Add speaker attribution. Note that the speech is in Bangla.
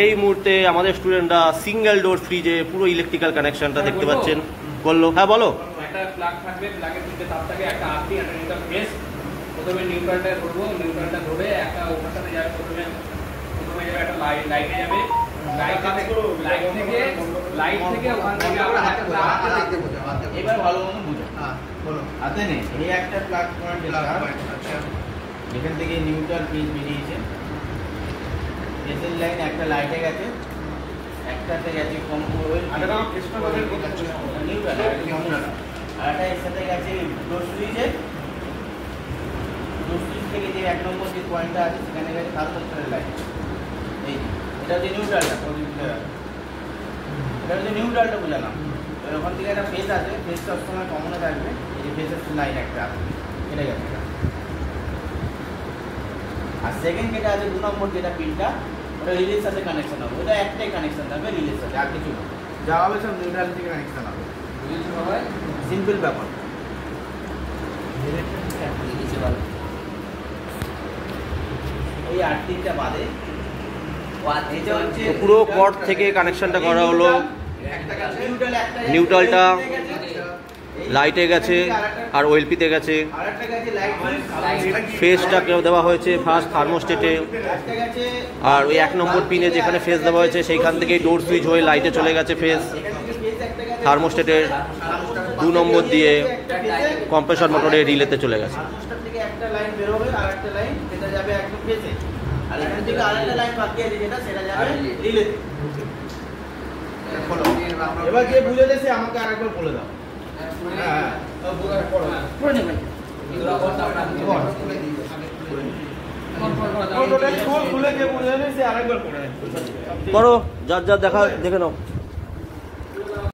Speaker 1: এই মুহূর্তে আমাদের স্টুডেন্টরা সিঙ্গেল ডোর ফ্রিজে পুরো ইলেকট্রিক্যাল কানেকশনটা দেখতে পাচ্ছেন করলো। হ্যাঁ বলো।
Speaker 2: একটা প্লাগ থাকবে, প্লাগের ভিতরে তার থাকে একটা আরটি একটা নিউট্রাল ফেস। প্রথমে নিউট্রালটা ধরবো, নিউট্রালটা ধরে একটা ওটার সাথে যাবে, প্রথমে যাবে একটা লাইটে যাবে, লাইট থেকে ওখান থেকে আবার একটা প্লাগ দেখতে বোঝা। এবার ভালো মতো বুঝো। হ্যাঁ বলো। হাতে নেই এই একটা প্লাগ পয়েন্ট আছে, এখান থেকে নিউট্রাল ফেজ বেরিয়েছে, ফেজের লাইন একটা লাইটে গেছে, একটাতে গেছে কম ওয়েল আলাদা এক্সট্রা বাজার নিউট্রাল আর একটা এর সাথে গেছে ডোর সুইচে, ডোর সুইচ থেকে যে এক নম্বর যে পয়েন্টটা আছে সেখানে গেছে থার্মোস্ট্যাটের লাইন। এই এটা হচ্ছে নিউট্রালটা, এটা হচ্ছে নিউট্রালটা বুঝলাম। এবার ওখান থেকে একটা ফেজ আছে, ফেজ সবসময় কমনে থাকবে, এই যে ফেজের লাইন একটা আছে এটা গেছে। আর সেকেন্ড যেটা আছে 2 নম্বর যেটা পিনটা, ওটা রিলের সাথে কানেকশন হবে, ওটা একটাই কানেকশন থাকবে রিলের সাথে, আর কিছু না। যা হবে সব নিউট্রাল থেকে কানেকশন হবে, সিম্পল ব্যাপার। এই 8টা বাদে এটা হচ্ছে
Speaker 1: পুরো কর্ড থেকে কানেকশনটা করা হলো। নিউট্রালটা লাইটে গেছে আর ওএলপিতে গেছে, ফেজটা দেওয়া হয়েছে ফার্স্ট থার্মোস্টেটে, আর ওই 1 নম্বর পিনে যেখানে ফেজ দেওয়া হয়েছে সেইখান থেকেই ডোর সুইচ হয়ে লাইটে চলে গেছে ফেজ। থার্মোস্টেটের 2 নম্বর দিয়ে কম্প্রেসর মোটরে রিলেতে চলে গেছে।
Speaker 2: এবার যে বুঝে দেছে আমাকে আরেকবার বলে দাও।
Speaker 1: করো, যার যার দেখা দেখে নাও।